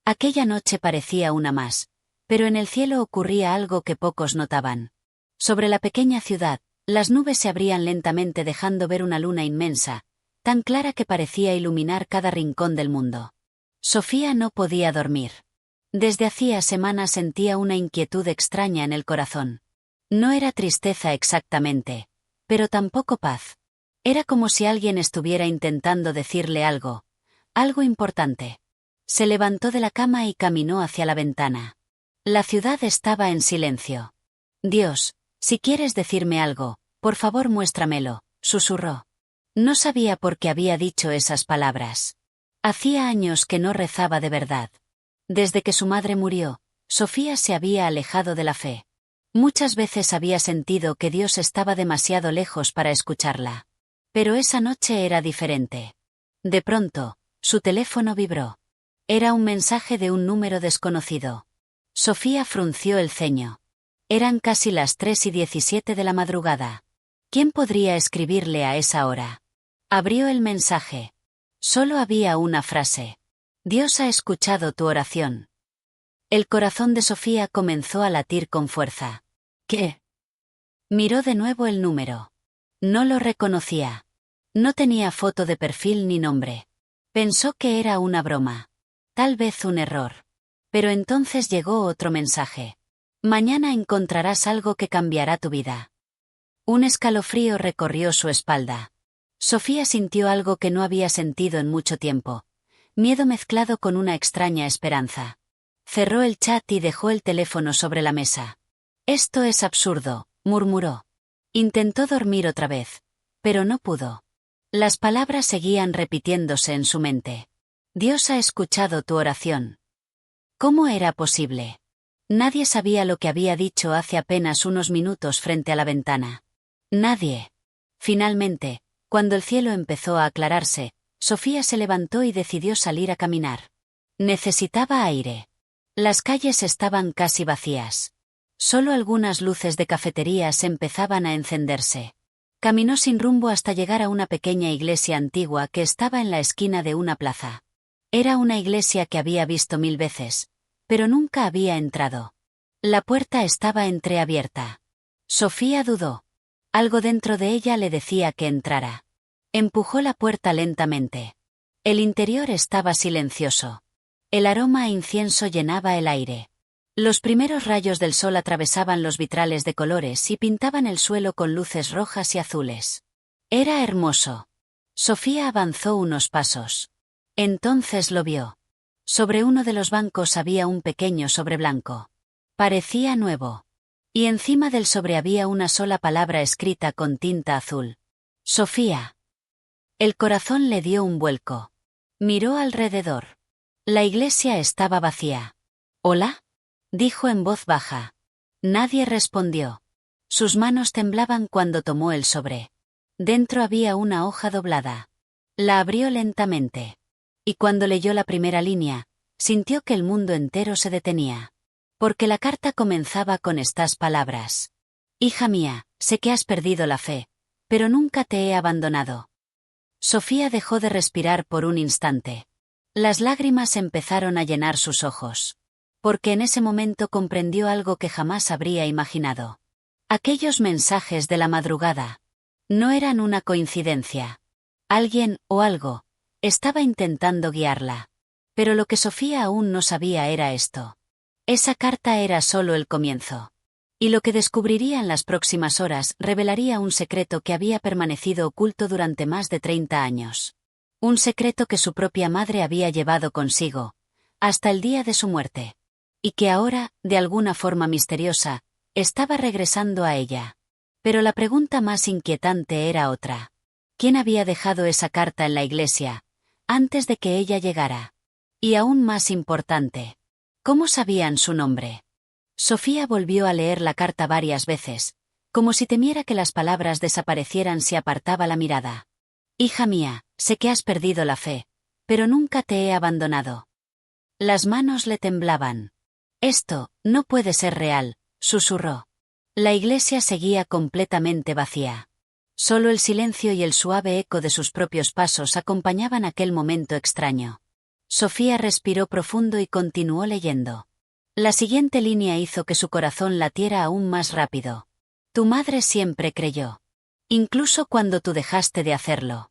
Aquella noche parecía una más, pero en el cielo ocurría algo que pocos notaban. Sobre la pequeña ciudad, las nubes se abrían lentamente dejando ver una luna inmensa, tan clara que parecía iluminar cada rincón del mundo. Sofía no podía dormir. Desde hacía semanas sentía una inquietud extraña en el corazón. No era tristeza exactamente, pero tampoco paz. Era como si alguien estuviera intentando decirle algo importante. Se levantó de la cama y caminó hacia la ventana. La ciudad estaba en silencio. Dios, si quieres decirme algo, por favor muéstramelo, susurró. No sabía por qué había dicho esas palabras. Hacía años que no rezaba de verdad. Desde que su madre murió, Sofía se había alejado de la fe. Muchas veces había sentido que Dios estaba demasiado lejos para escucharla. Pero esa noche era diferente. De pronto, su teléfono vibró. Era un mensaje de un número desconocido. Sofía frunció el ceño. Eran casi las 3:17 de la madrugada. ¿Quién podría escribirle a esa hora? Abrió el mensaje. Solo había una frase. Dios ha escuchado tu oración. El corazón de Sofía comenzó a latir con fuerza. ¿Qué? Miró de nuevo el número. No lo reconocía. No tenía foto de perfil ni nombre. Pensó que era una broma. Tal vez un error. Pero entonces llegó otro mensaje. Mañana encontrarás algo que cambiará tu vida. Un escalofrío recorrió su espalda. Sofía sintió algo que no había sentido en mucho tiempo. Miedo mezclado con una extraña esperanza. Cerró el chat y dejó el teléfono sobre la mesa. Esto es absurdo, murmuró. Intentó dormir otra vez, pero no pudo. Las palabras seguían repitiéndose en su mente. Dios ha escuchado tu oración. ¿Cómo era posible? Nadie sabía lo que había dicho hace apenas unos minutos frente a la ventana. Nadie. Finalmente, cuando el cielo empezó a aclararse, Sofía se levantó y decidió salir a caminar. Necesitaba aire. Las calles estaban casi vacías. Solo algunas luces de cafeterías empezaban a encenderse. Caminó sin rumbo hasta llegar a una pequeña iglesia antigua que estaba en la esquina de una plaza. Era una iglesia que había visto 1000 veces, pero nunca había entrado. La puerta estaba entreabierta. Sofía dudó. Algo dentro de ella le decía que entrara. Empujó la puerta lentamente. El interior estaba silencioso. El aroma a incienso llenaba el aire. Los primeros rayos del sol atravesaban los vitrales de colores y pintaban el suelo con luces rojas y azules. Era hermoso. Sofía avanzó unos pasos. Entonces lo vio. Sobre uno de los bancos había un pequeño sobre blanco. Parecía nuevo. Y encima del sobre había una sola palabra escrita con tinta azul. Sofía. El corazón le dio un vuelco. Miró alrededor. La iglesia estaba vacía. ¿Hola? Dijo en voz baja. Nadie respondió. Sus manos temblaban cuando tomó el sobre. Dentro había una hoja doblada. La abrió lentamente. Y cuando leyó la primera línea, sintió que el mundo entero se detenía. Porque la carta comenzaba con estas palabras. Hija mía, sé que has perdido la fe, pero nunca te he abandonado. Sofía dejó de respirar por un instante. Las lágrimas empezaron a llenar sus ojos. Porque en ese momento comprendió algo que jamás habría imaginado. Aquellos mensajes de la madrugada no eran una coincidencia. Alguien, o algo, estaba intentando guiarla. Pero lo que Sofía aún no sabía era esto. Esa carta era solo el comienzo. Y lo que descubriría en las próximas horas revelaría un secreto que había permanecido oculto durante más de 30 años. Un secreto que su propia madre había llevado consigo, hasta el día de su muerte. Y que ahora, de alguna forma misteriosa, estaba regresando a ella. Pero la pregunta más inquietante era otra. ¿Quién había dejado esa carta en la iglesia, antes de que ella llegara? Y aún más importante, ¿cómo sabían su nombre? Sofía volvió a leer la carta varias veces, como si temiera que las palabras desaparecieran si apartaba la mirada. Hija mía, sé que has perdido la fe, pero nunca te he abandonado. Las manos le temblaban. Esto no puede ser real, susurró. La iglesia seguía completamente vacía. Solo el silencio y el suave eco de sus propios pasos acompañaban aquel momento extraño. Sofía respiró profundo y continuó leyendo. La siguiente línea hizo que su corazón latiera aún más rápido. Tu madre siempre creyó. Incluso cuando tú dejaste de hacerlo.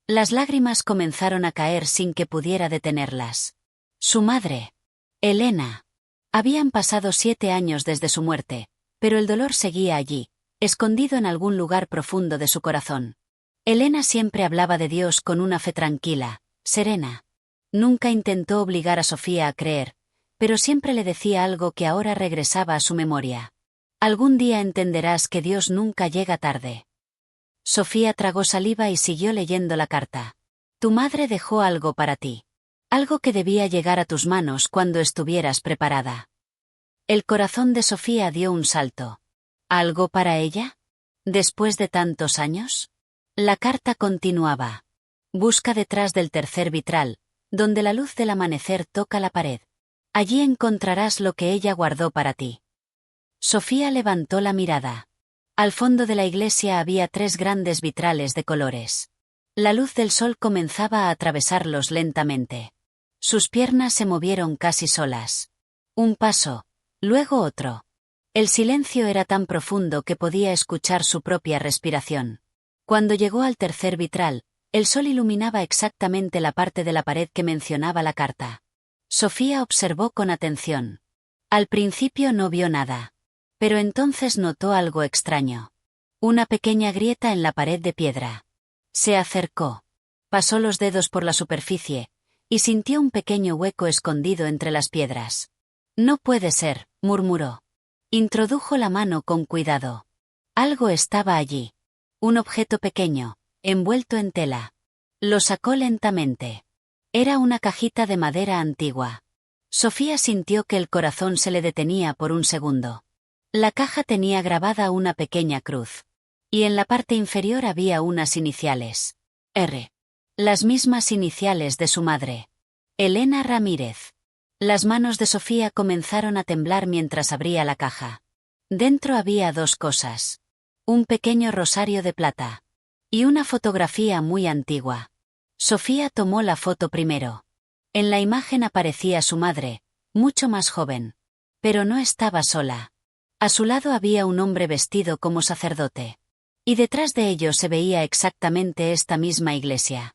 Las lágrimas comenzaron a caer sin que pudiera detenerlas. Su madre. Elena. Habían pasado 7 años desde su muerte, pero el dolor seguía allí, escondido en algún lugar profundo de su corazón. Elena siempre hablaba de Dios con una fe tranquila, serena. Nunca intentó obligar a Sofía a creer, pero siempre le decía algo que ahora regresaba a su memoria. Algún día entenderás que Dios nunca llega tarde. Sofía tragó saliva y siguió leyendo la carta. Tu madre dejó algo para ti. Algo que debía llegar a tus manos cuando estuvieras preparada. El corazón de Sofía dio un salto. ¿Algo para ella? ¿Después de tantos años? La carta continuaba. Busca detrás del tercer vitral, donde la luz del amanecer toca la pared. Allí encontrarás lo que ella guardó para ti. Sofía levantó la mirada. Al fondo de la iglesia había 3 grandes vitrales de colores. La luz del sol comenzaba a atravesarlos lentamente. Sus piernas se movieron casi solas. Un paso, luego otro. El silencio era tan profundo que podía escuchar su propia respiración. Cuando llegó al tercer vitral, el sol iluminaba exactamente la parte de la pared que mencionaba la carta. Sofía observó con atención. Al principio no vio nada. Pero entonces notó algo extraño. Una pequeña grieta en la pared de piedra. Se acercó. Pasó los dedos por la superficie, y sintió un pequeño hueco escondido entre las piedras. No puede ser, murmuró. Introdujo la mano con cuidado. Algo estaba allí. Un objeto pequeño, envuelto en tela. Lo sacó lentamente. Era una cajita de madera antigua. Sofía sintió que el corazón se le detenía por un segundo. La caja tenía grabada una pequeña cruz. Y en la parte inferior había unas iniciales. R. Las mismas iniciales de su madre. Elena Ramírez. Las manos de Sofía comenzaron a temblar mientras abría la caja. Dentro había 2 cosas. Un pequeño rosario de plata. Y una fotografía muy antigua. Sofía tomó la foto primero. En la imagen aparecía su madre, mucho más joven. Pero no estaba sola. A su lado había un hombre vestido como sacerdote. Y detrás de ellos se veía exactamente esta misma iglesia.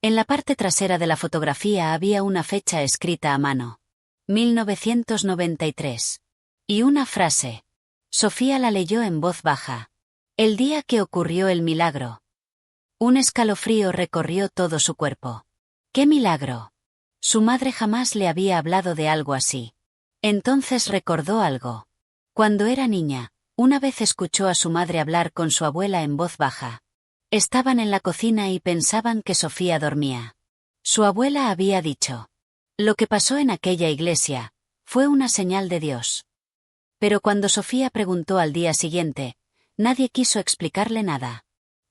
En la parte trasera de la fotografía había una fecha escrita a mano. 1993. Y una frase. Sofía la leyó en voz baja. El día que ocurrió el milagro. Un escalofrío recorrió todo su cuerpo. ¡Qué milagro! Su madre jamás le había hablado de algo así. Entonces recordó algo. Cuando era niña, una vez escuchó a su madre hablar con su abuela en voz baja. Estaban en la cocina y pensaban que Sofía dormía. Su abuela había dicho. Lo que pasó en aquella iglesia fue una señal de Dios. Pero cuando Sofía preguntó al día siguiente, nadie quiso explicarle nada.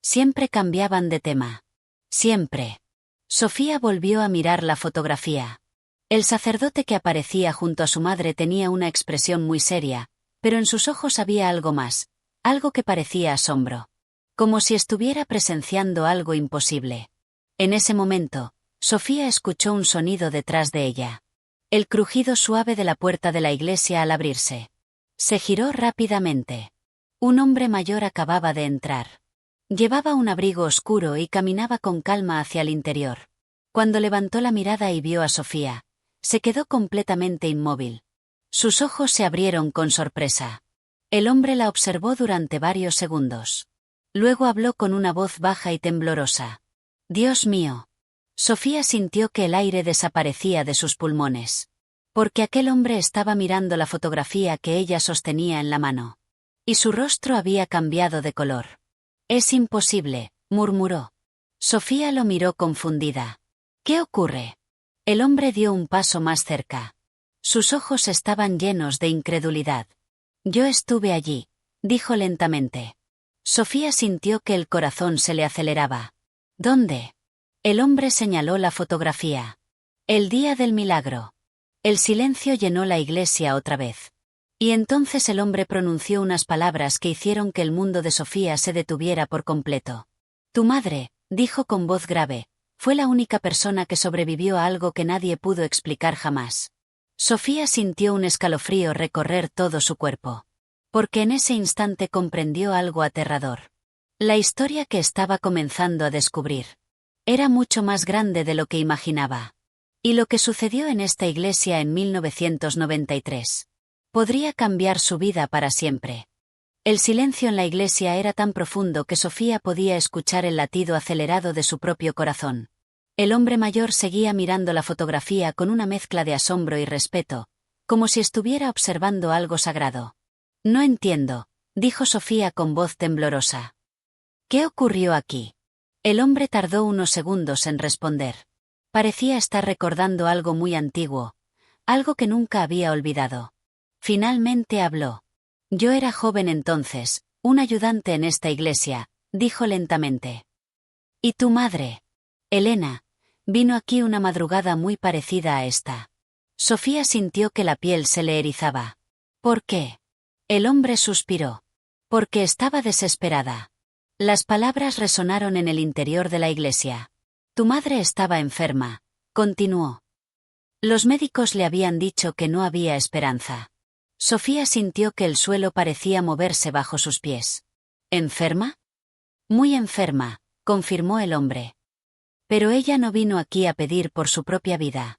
Siempre cambiaban de tema. Siempre. Sofía volvió a mirar la fotografía. El sacerdote que aparecía junto a su madre tenía una expresión muy seria, pero en sus ojos había algo más, algo que parecía asombro. Como si estuviera presenciando algo imposible. En ese momento, Sofía escuchó un sonido detrás de ella. El crujido suave de la puerta de la iglesia al abrirse. Se giró rápidamente. Un hombre mayor acababa de entrar. Llevaba un abrigo oscuro y caminaba con calma hacia el interior. Cuando levantó la mirada y vio a Sofía, se quedó completamente inmóvil. Sus ojos se abrieron con sorpresa. El hombre la observó durante varios segundos. Luego habló con una voz baja y temblorosa. Dios mío. Sofía sintió que el aire desaparecía de sus pulmones. Porque aquel hombre estaba mirando la fotografía que ella sostenía en la mano. Y su rostro había cambiado de color. Es imposible, murmuró. Sofía lo miró confundida. ¿Qué ocurre? El hombre dio un paso más cerca. Sus ojos estaban llenos de incredulidad. Yo estuve allí, dijo lentamente. Sofía sintió que el corazón se le aceleraba. ¿Dónde? El hombre señaló la fotografía. El día del milagro. El silencio llenó la iglesia otra vez. Y entonces el hombre pronunció unas palabras que hicieron que el mundo de Sofía se detuviera por completo. Tu madre, dijo con voz grave, Fue la única persona que sobrevivió a algo que nadie pudo explicar jamás. Sofía sintió un escalofrío recorrer todo su cuerpo. Porque en ese instante comprendió algo aterrador. La historia que estaba comenzando a descubrir era mucho más grande de lo que imaginaba. Y lo que sucedió en esta iglesia en 1993 podría cambiar su vida para siempre. El silencio en la iglesia era tan profundo que Sofía podía escuchar el latido acelerado de su propio corazón. El hombre mayor seguía mirando la fotografía con una mezcla de asombro y respeto, como si estuviera observando algo sagrado. No entiendo, dijo Sofía con voz temblorosa. ¿Qué ocurrió aquí? El hombre tardó unos segundos en responder. Parecía estar recordando algo muy antiguo, algo que nunca había olvidado. Finalmente habló. Yo era joven entonces, un ayudante en esta iglesia, dijo lentamente. ¿Y tu madre? Elena, vino aquí una madrugada muy parecida a esta. Sofía sintió que la piel se le erizaba. ¿Por qué? El hombre suspiró. Porque estaba desesperada. Las palabras resonaron en el interior de la iglesia. Tu madre estaba enferma, continuó. Los médicos le habían dicho que no había esperanza. Sofía sintió que el suelo parecía moverse bajo sus pies. ¿Enferma? Muy enferma, confirmó el hombre. Pero ella no vino aquí a pedir por su propia vida.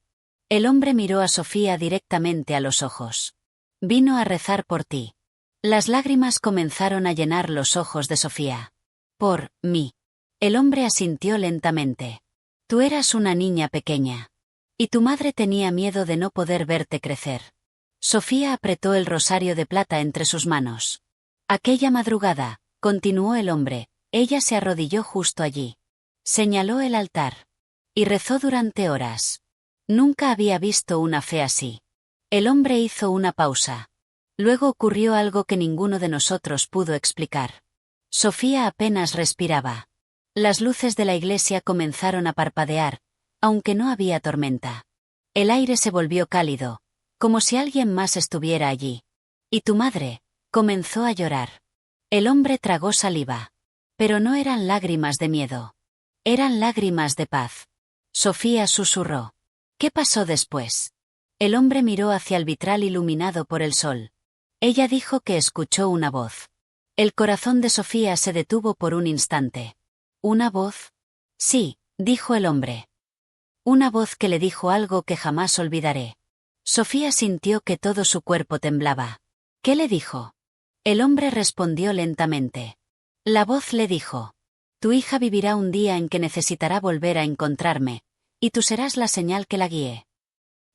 El hombre miró a Sofía directamente a los ojos. Vino a rezar por ti. Las lágrimas comenzaron a llenar los ojos de Sofía. Por mí. El hombre asintió lentamente. Tú eras una niña pequeña. Y tu madre tenía miedo de no poder verte crecer. Sofía apretó el rosario de plata entre sus manos. Aquella madrugada, continuó el hombre, ella se arrodilló justo allí. Señaló el altar. Y rezó durante horas. Nunca había visto una fe así. El hombre hizo una pausa. Luego ocurrió algo que ninguno de nosotros pudo explicar. Sofía apenas respiraba. Las luces de la iglesia comenzaron a parpadear, aunque no había tormenta. El aire se volvió cálido, como si alguien más estuviera allí. ¿Y tu madre? Comenzó a llorar. El hombre tragó saliva. Pero no eran lágrimas de miedo. Eran lágrimas de paz. Sofía susurró. ¿Qué pasó después? El hombre miró hacia el vitral iluminado por el sol. Ella dijo que escuchó una voz. El corazón de Sofía se detuvo por un instante. ¿Una voz? Sí, dijo el hombre. Una voz que le dijo algo que jamás olvidaré. Sofía sintió que todo su cuerpo temblaba. ¿Qué le dijo? El hombre respondió lentamente. La voz le dijo. Tu hija vivirá un día en que necesitará volver a encontrarme, y tú serás la señal que la guíe.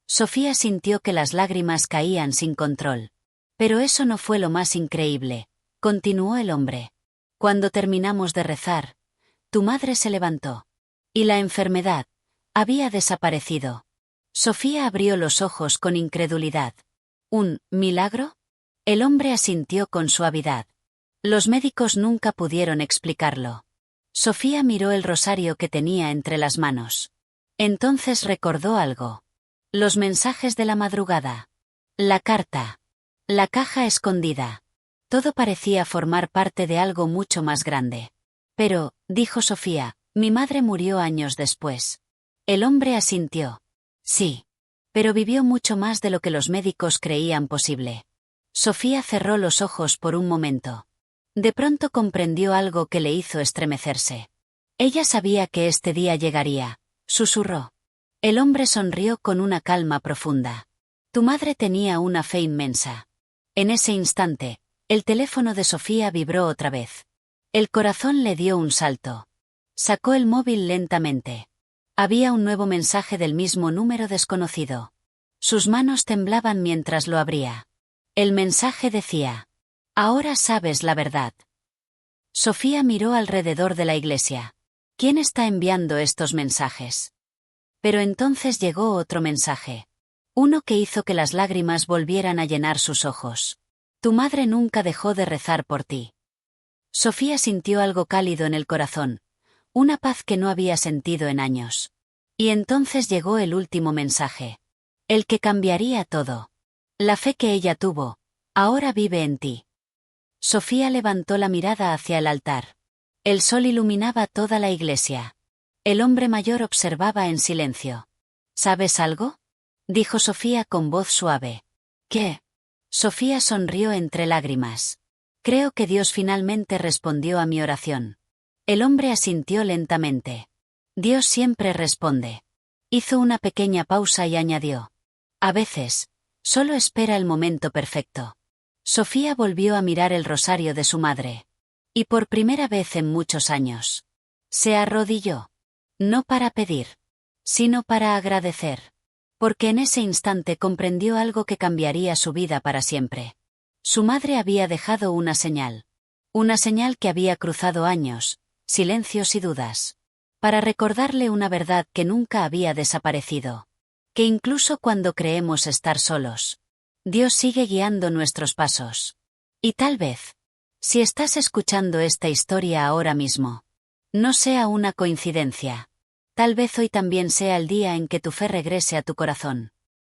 Sofía sintió que las lágrimas caían sin control. Pero eso no fue lo más increíble, continuó el hombre. Cuando terminamos de rezar, tu madre se levantó. Y la enfermedad había desaparecido. Sofía abrió los ojos con incredulidad. ¿Un milagro? El hombre asintió con suavidad. Los médicos nunca pudieron explicarlo. Sofía miró el rosario que tenía entre las manos. Entonces recordó algo. Los mensajes de la madrugada. La carta. La caja escondida. Todo parecía formar parte de algo mucho más grande. Pero, dijo Sofía, mi madre murió años después. El hombre asintió. Sí. Pero vivió mucho más de lo que los médicos creían posible. Sofía cerró los ojos por un momento. De pronto comprendió algo que le hizo estremecerse. Ella sabía que este día llegaría, susurró. El hombre sonrió con una calma profunda. Tu madre tenía una fe inmensa. En ese instante, el teléfono de Sofía vibró otra vez. El corazón le dio un salto. Sacó el móvil lentamente. Había un nuevo mensaje del mismo número desconocido. Sus manos temblaban mientras lo abría. El mensaje decía: ahora sabes la verdad. Sofía miró alrededor de la iglesia. ¿Quién está enviando estos mensajes? Pero entonces llegó otro mensaje. Uno que hizo que las lágrimas volvieran a llenar sus ojos. Tu madre nunca dejó de rezar por ti. Sofía sintió algo cálido en el corazón. Una paz que no había sentido en años. Y entonces llegó el último mensaje. El que cambiaría todo. La fe que ella tuvo, ahora vive en ti. Sofía levantó la mirada hacia el altar. El sol iluminaba toda la iglesia. El hombre mayor observaba en silencio. ¿Sabes algo? Dijo Sofía con voz suave. ¿Qué? Sofía sonrió entre lágrimas. Creo que Dios finalmente respondió a mi oración. El hombre asintió lentamente. Dios siempre responde. Hizo una pequeña pausa y añadió. A veces, solo espera el momento perfecto. Sofía volvió a mirar el rosario de su madre. Y por primera vez en muchos años. Se arrodilló. No para pedir, sino para agradecer. Porque en ese instante comprendió algo que cambiaría su vida para siempre. Su madre había dejado una señal. Una señal que había cruzado años, silencios y dudas. Para recordarle una verdad que nunca había desaparecido. Que incluso cuando creemos estar solos, Dios sigue guiando nuestros pasos. Y tal vez, si estás escuchando esta historia ahora mismo, no sea una coincidencia. Tal vez hoy también sea el día en que tu fe regrese a tu corazón.